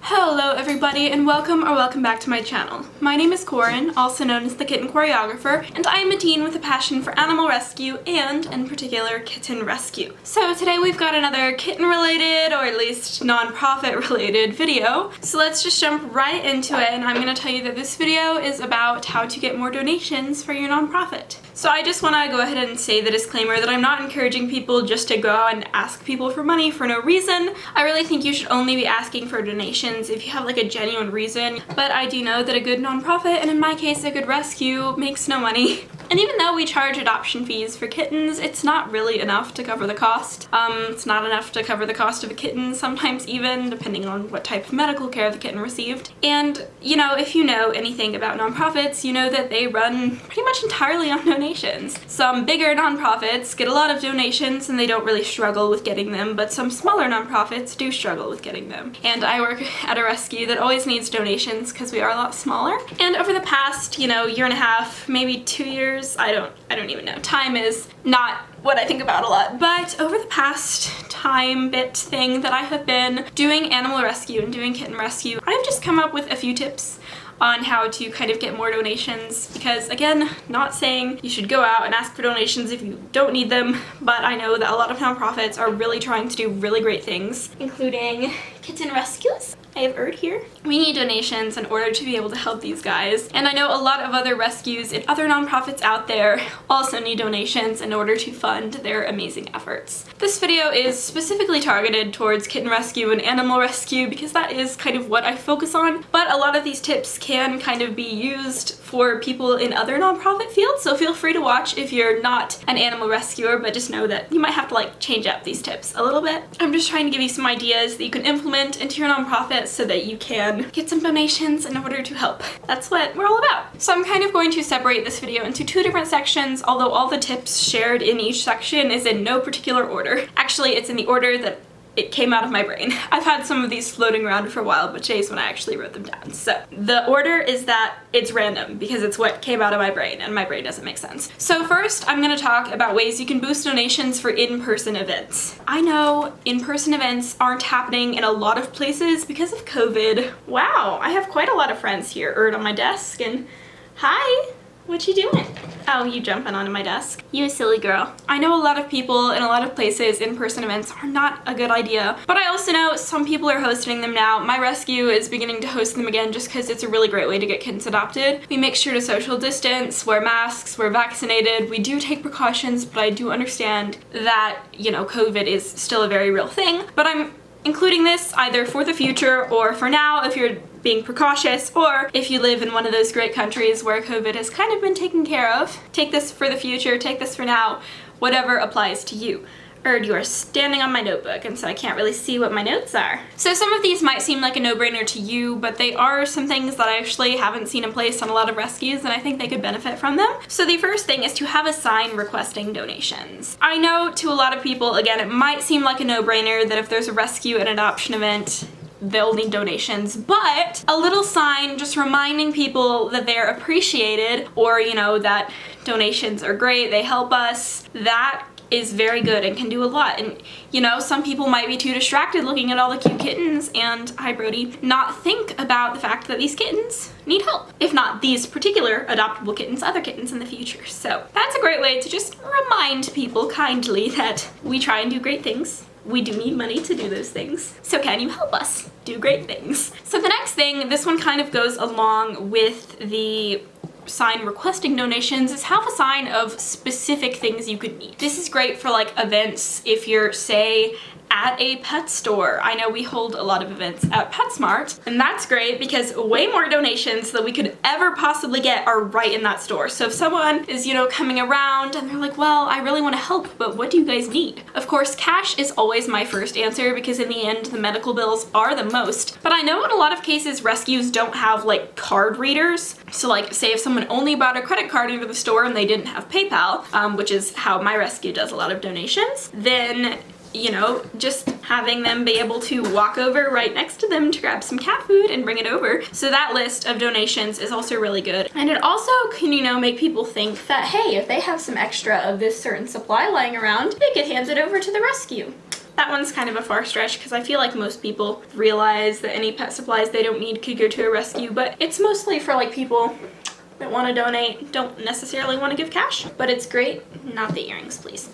Hello everybody and welcome back to my channel. My name is Corin, also known as the Kitten Choreographer, and I am a teen with a passion for animal rescue and, in particular, kitten rescue. So today we've got another kitten related, or at least non-profit related video. So let's just jump right into it, and I'm going to tell you that this video is about how to get more donations for your nonprofit. So I just want to go ahead and say the disclaimer that I'm not encouraging people just to go out and ask people for money for no reason. I really think you should only be asking for donations if you have like a genuine reason, but I do know that a good nonprofit, and in my case a good rescue, makes no money. And even though we charge adoption fees for kittens, it's not really enough to cover the cost. It's not enough to cover the cost of a kitten, sometimes even, depending on what type of medical care the kitten received. And, you know, if you know anything about nonprofits, you know that they run pretty much entirely on donations. Some bigger nonprofits get a lot of donations and they don't really struggle with getting them, but some smaller nonprofits do struggle with getting them. And I work at a rescue that always needs donations because we are a lot smaller. And over the past, year and a half, maybe 2 years, I don't even know. Time is not what I think about a lot, but over the past time bit thing that I have been doing animal rescue and doing kitten rescue, I've just come up with a few tips on how to kind of get more donations, because again, not saying you should go out and ask for donations if you don't need them, but I know that a lot of nonprofits are really trying to do really great things, including kitten rescues. I have Erd here. We need donations in order to be able to help these guys, and I know a lot of other rescues and other nonprofits out there also need donations in order to fund their amazing efforts. This video is specifically targeted towards kitten rescue and animal rescue because that is kind of what I focus on, but a lot of these tips can kind of be used for people in other nonprofit fields, so feel free to watch if you're not an animal rescuer, but just know that you might have to like change up these tips a little bit. I'm just trying to give you some ideas that you can implement into your nonprofit so that you can get some donations in order to help. That's what we're all about. So I'm kind of going to separate this video into two different sections, although all the tips shared in each section is in no particular order. Actually, it's in the order that it came out of my brain. I've had some of these floating around for a while, but today's when I actually wrote them down. So the order is that it's random because it's what came out of my brain and my brain doesn't make sense. So first, I'm gonna talk about ways you can boost donations for in-person events. I know in-person events aren't happening in a lot of places because of COVID. Wow, I have quite a lot of friends here. Erd on my desk, and hi, what you doing? Oh, you jumping onto my desk. You a silly girl. I know a lot of people in a lot of places in-person events are not a good idea, but I also know some people are hosting them now. My rescue is beginning to host them again just because it's a really great way to get kittens adopted. We make sure to social distance, wear masks, we're vaccinated. We do take precautions, but I do understand that, COVID is still a very real thing. But I'm including this either for the future or for now if you're being precautious, or if you live in one of those great countries where COVID has kind of been taken care of. Take this for the future, take this for now, whatever applies to you. Erd, you are standing on my notebook, and so I can't really see what my notes are. So some of these might seem like a no-brainer to you, but they are some things that I actually haven't seen in place on a lot of rescues, and I think they could benefit from them. So the first thing is to have a sign requesting donations. I know to a lot of people, again, it might seem like a no-brainer that if there's a rescue and adoption event, they'll need donations, but a little sign just reminding people that they're appreciated, or that donations are great, they help us, that is very good and can do a lot. And some people might be too distracted looking at all the cute kittens and, hi Brody, not think about the fact that these kittens need help. If not these particular adoptable kittens, other kittens in the future. So that's a great way to just remind people kindly that we try and do great things. We do need money to do those things. So can you help us do great things? So the next thing, this one kind of goes along with the sign requesting donations, is have a sign of specific things you could need. This is great for like events if you're, say, at a pet store. I know we hold a lot of events at PetSmart, and that's great because way more donations that we could ever possibly get are right in that store. So if someone is, coming around and they're like, well, I really want to help, but what do you guys need? Of course, cash is always my first answer because in the end, the medical bills are the most. But I know in a lot of cases, rescues don't have like card readers. So like, say if someone only bought a credit card into the store and they didn't have PayPal, which is how my rescue does a lot of donations, then just having them be able to walk over right next to them to grab some cat food and bring it over. So that list of donations is also really good. And it also can, make people think that, hey, if they have some extra of this certain supply lying around, they could hand it over to the rescue. That one's kind of a far stretch because I feel like most people realize that any pet supplies they don't need could go to a rescue, but it's mostly for like people that want to donate, don't necessarily want to give cash. But it's great, not the earrings please.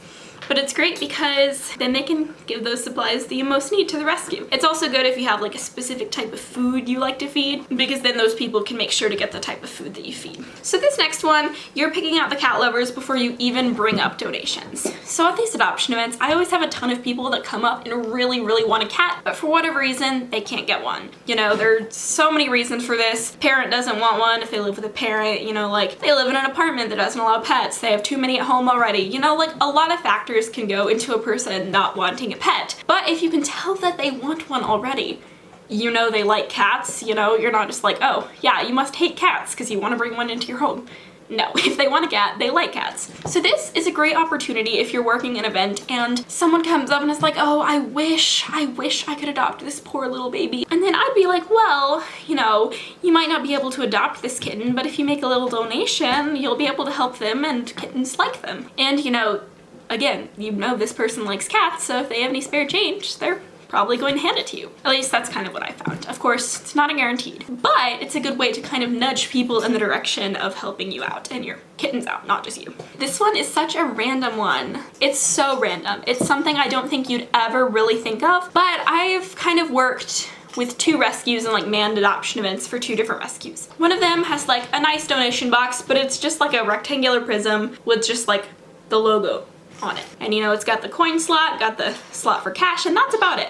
But it's great because then they can give those supplies that you most need to the rescue. It's also good if you have like a specific type of food you like to feed, because then those people can make sure to get the type of food that you feed. So this next one, you're picking out the cat lovers before you even bring up donations. So at these adoption events, I always have a ton of people that come up and really want a cat, but for whatever reason, they can't get one. You know, there's so many reasons for this. Parent doesn't want one if they live with a parent, you know, like they live in an apartment that doesn't allow pets, they have too many at home already, you know, like a lot of factors can go into a person not wanting a pet. But if you can tell that they want one already, you know they like cats, you know, you're not just like, oh yeah, you must hate cats because you want to bring one into your home. No, if they want a cat, they like cats. So this is a great opportunity if you're working an event and someone comes up and is like, oh, I wish I could adopt this poor little baby. And then I'd be like, well, you know, you might not be able to adopt this kitten, but if you make a little donation, you'll be able to help them and kittens like them. And you know, again, you know this person likes cats, so if they have any spare change, they're probably going to hand it to you. At least that's kind of what I found. Of course, it's not a guaranteed, but it's a good way to kind of nudge people in the direction of helping you out and your kittens out, not just you. This one is such a random one. It's so random. It's something I don't think you'd ever really think of, but I've kind of worked with 2 rescues and like manned adoption events for 2 different rescues. One of them has like a nice donation box, but it's just like a rectangular prism with just like the logo on it. And you know, it's got the coin slot, got the slot for cash, and that's about it,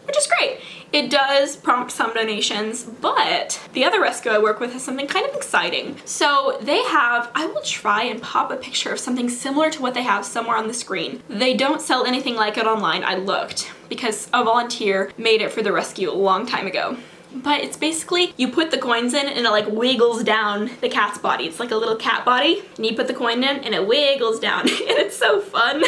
which is great. It does prompt some donations, but the other rescue I work with has something kind of exciting. So they have, I will try and pop a picture of something similar to what they have somewhere on the screen. They don't sell anything like it online. I looked because a volunteer made it for the rescue a long time ago. But it's basically, you put the coins in and it like wiggles down the cat's body. It's like a little cat body, and you put the coin in and it wiggles down. And it's so fun.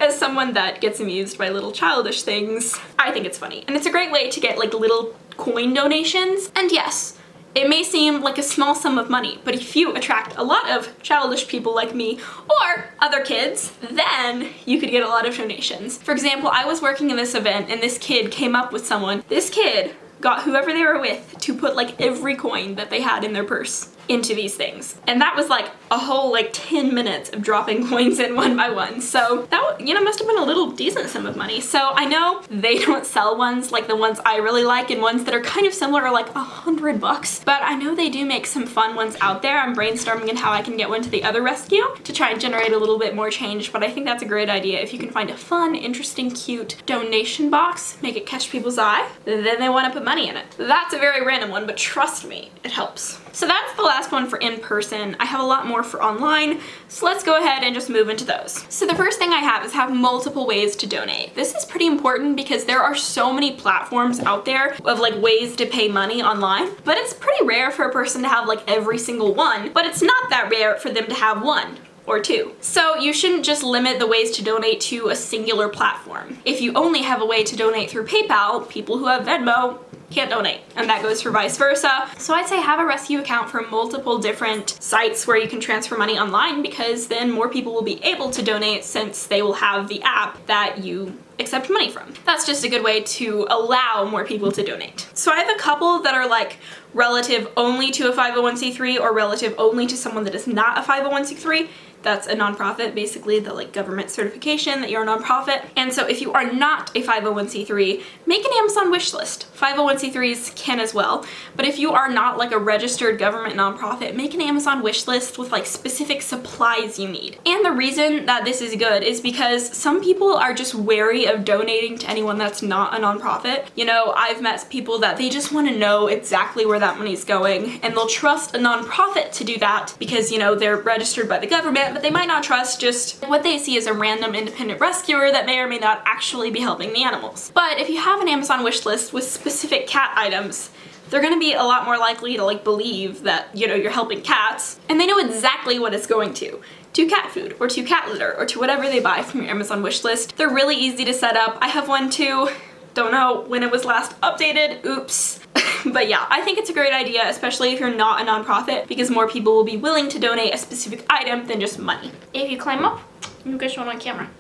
As someone that gets amused by little childish things, I think it's funny. And it's a great way to get like little coin donations. And yes, it may seem like a small sum of money, but if you attract a lot of childish people like me or other kids, then you could get a lot of donations. For example, I was working in this event and this kid came up with someone. This kid got whoever they were with to put like every coin that they had in their purse into these things. And that was like a whole like 10 minutes of dropping coins in one by one. So that, you know, must have been a little decent sum of money. So I know they don't sell ones like the ones I really like, and ones that are kind of similar are like $100, but I know they do make some fun ones out there. I'm brainstorming on how I can get one to the other rescue to try and generate a little bit more change, but I think that's a great idea. If you can find a fun, interesting, cute donation box, make it catch people's eye, then they want to put money in it. That's a very random one, but trust me, it helps. So that's the last one for in-person. I have a lot more for online, so let's go ahead and just move into those. So the first thing I have multiple ways to donate. This is pretty important because there are so many platforms out there of like ways to pay money online, but it's pretty rare for a person to have like every single one, but it's not that rare for them to have one or 2. So you shouldn't just limit the ways to donate to a singular platform. If you only have a way to donate through PayPal, people who have Venmo can't donate, and that goes for vice versa. So I'd say have a rescue account for multiple different sites where you can transfer money online, because then more people will be able to donate since they will have the app that you accept money from. That's just a good way to allow more people to donate. So I have a couple that are like relative only to a 501c3 or relative only to someone that is not a 501c3. That's a nonprofit, basically the like government certification that you're a nonprofit. And so if you are not a 501c3, make an Amazon wish list. 501c3s can as well. But if you are not like a registered government nonprofit, make an Amazon wish list with like specific supplies you need. And the reason that this is good is because some people are just wary of donating to anyone that's not a nonprofit. You know, I've met people that they just want to know exactly where that money's going, and they'll trust a nonprofit to do that because, you know, they're registered by the government, but they might not trust just what they see as a random independent rescuer that may or may not actually be helping the animals. But if you have an Amazon wish list with specific cat items, they're gonna be a lot more likely to like believe that, you know, you're helping cats, and they know exactly what it's going to cat food or to cat litter or to whatever they buy from your Amazon wish list. They're really easy to set up. I have one too. Don't know when it was last updated, oops. But yeah, I think it's a great idea, especially if you're not a nonprofit, because more people will be willing to donate a specific item than just money. If you climb up, you can show it on camera.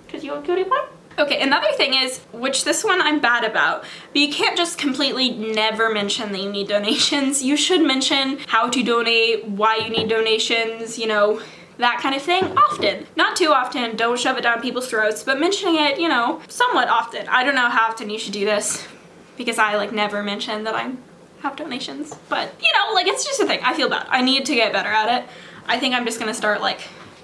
Cause you a cutie pie? Okay, another thing is, which this one I'm bad about, but you can't just completely never mention that you need donations. You should mention how to donate, why you need donations, you know, that kind of thing often. Not too often, don't shove it down people's throats, but mentioning it, you know, somewhat often. I don't know how often you should do this because I like never mention that I have donations, but you know, like it's just a thing. I feel bad. I need to get better at it. I think I'm just gonna start like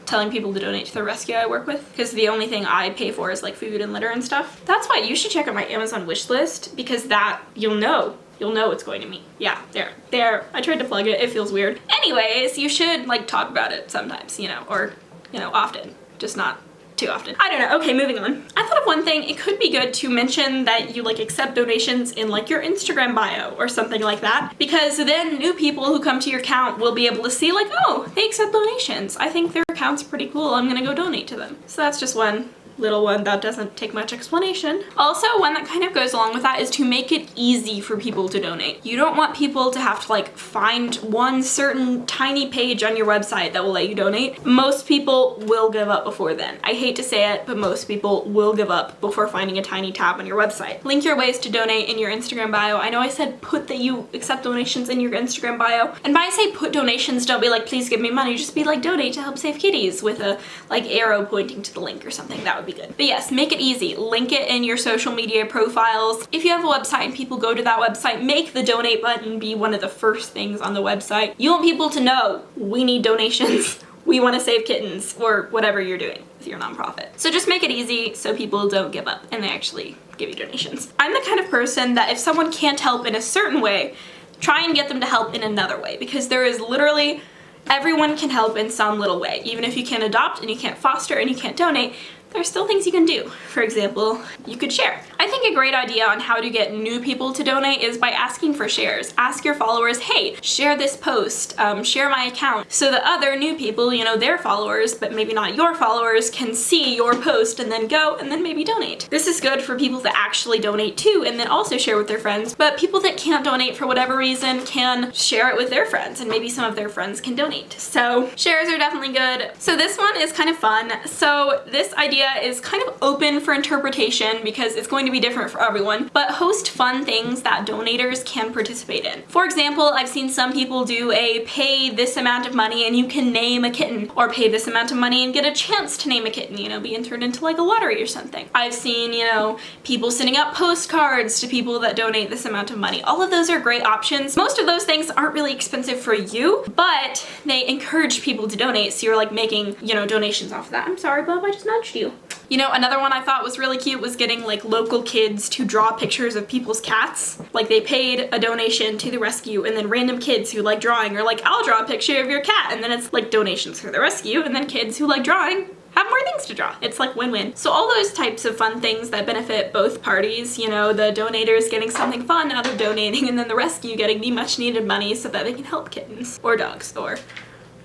telling people to donate to the rescue I work with, because the only thing I pay for is like food and litter and stuff. That's why you should check out my Amazon wish list, because that you'll know it's going to me. Yeah, there. I tried to plug it, it feels weird. Anyways, you should like talk about it sometimes, you know, or, you know, often, just not too often. I don't know. Okay, moving on. I thought of one thing. It could be good to mention that you like accept donations in like your Instagram bio or something like that, because then new people who come to your account will be able to see like, oh, they accept donations. I think their account's pretty cool. I'm gonna go donate to them. So that's just one little one that doesn't take much explanation. Also, one that kind of goes along with that is to make it easy for people to donate. You don't want people to have to like find one certain tiny page on your website that will let you donate. Most people will give up before then. I hate to say it, but most people will give up before finding a tiny tab on your website. Link your ways to donate in your Instagram bio. I know I said put that you accept donations in your Instagram bio, and by I say put donations, don't be like, please give me money, just be like, donate to help save kitties with a like arrow pointing to the link or something. That would be good. But yes, make it easy. Link it in your social media profiles. If you have a website and people go to that website, make the donate button be one of the first things on the website. You want people to know we need donations. We want to save kittens, or whatever you're doing with your nonprofit. So just make it easy so people don't give up and they actually give you donations. I'm the kind of person that if someone can't help in a certain way, try and get them to help in another way, because there is literally everyone can help in some little way. Even if you can't adopt and you can't foster and you can't donate, there are still things you can do. For example, you could share. I think a great idea on how to get new people to donate is by asking for shares. Ask your followers, hey, share this post, share my account, so that other new people, you know, their followers, but maybe not your followers, can see your post and then go and then maybe donate. This is good for people that actually donate too and then also share with their friends, but people that can't donate for whatever reason can share it with their friends and maybe some of their friends can donate. So shares are definitely good. So this one is kind of fun. So this idea is kind of open for interpretation because it's going to be different for everyone, but host fun things that donators can participate in. For example, I've seen some people do a pay this amount of money and you can name a kitten, or pay this amount of money and get a chance to name a kitten, you know, be entered into like a lottery or something. I've seen, you know, people sending out postcards to people that donate this amount of money. All of those are great options. Most of those things aren't really expensive for you, but they encourage people to donate, so you're like making, you know, donations off of that. I'm sorry, Bob, I just nudged you. You know, another one I thought was really cute was getting like local kids to draw pictures of people's cats. Like they paid a donation to the rescue, and then random kids who like drawing are like, I'll draw a picture of your cat, and then it's like donations for the rescue, and then kids who like drawing have more things to draw. It's like win-win. So all those types of fun things that benefit both parties, you know, the donators getting something fun out of donating, and then the rescue getting the much needed money so that they can help kittens or dogs or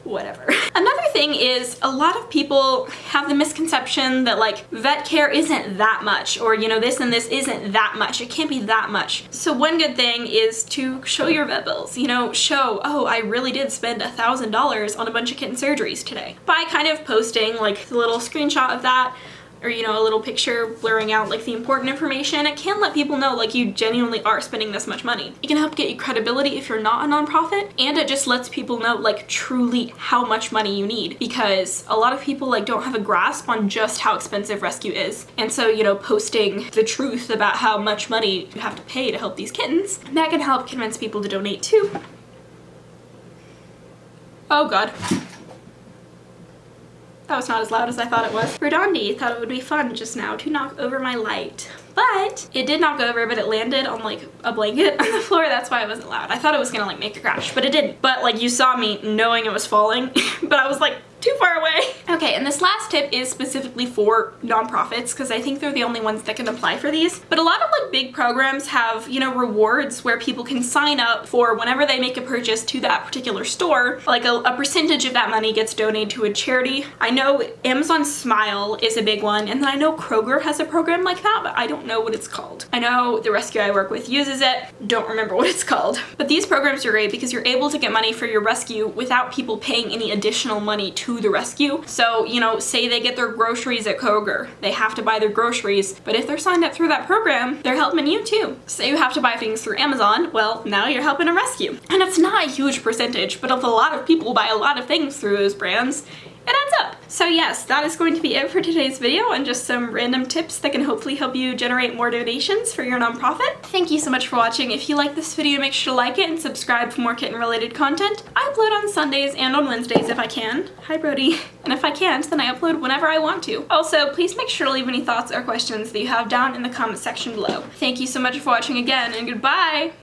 whatever. Another thing is a lot of people have the misconception that like vet care isn't that much, or you know, this and this isn't that much. It can't be that much. So one good thing is to show your vet bills, you know, show, oh, I really did spend $1,000 on a bunch of kitten surgeries today, by kind of posting like the little screenshot of that, or you know, a little picture blurring out like the important information. It can let people know like you genuinely are spending this much money. It can help get you credibility if you're not a nonprofit, and it just lets people know like truly how much money you need, because a lot of people like don't have a grasp on just how expensive rescue is. And so, you know, posting the truth about how much money you have to pay to help these kittens, that can help convince people to donate too. Oh God. That was not as loud as I thought it was. Redondi thought it would be fun just now to knock over my light. But it did knock over, but it landed on like a blanket on the floor. That's why it wasn't loud. I thought it was gonna like make a crash, but it didn't. But like you saw me knowing it was falling, but I was like too far away. Okay, and this last tip is specifically for nonprofits, because I think they're the only ones that can apply for these. But a lot of like big programs have, you know, rewards where people can sign up for whenever they make a purchase to that particular store, like a percentage of that money gets donated to a charity. I know Amazon Smile is a big one, and then I know Kroger has a program like that, but I don't know what it's called. I know the rescue I work with uses it, don't remember what it's called. But these programs are great because you're able to get money for your rescue without people paying any additional money to to the rescue. So, you know, say they get their groceries at Kroger, they have to buy their groceries, but if they're signed up through that program, they're helping you too. Say you have to buy things through Amazon, well, now you're helping a rescue. And it's not a huge percentage, but if a lot of people buy a lot of things through those brands, it adds up. So yes, that is going to be it for today's video and just some random tips that can hopefully help you generate more donations for your nonprofit. Thank you so much for watching. If you like this video, make sure to like it and subscribe for more kitten related content. I upload on Sundays and on Wednesdays if I can. Hi Brody. And if I can't, then I upload whenever I want to. Also, please make sure to leave any thoughts or questions that you have down in the comment section below. Thank you so much for watching again, and goodbye!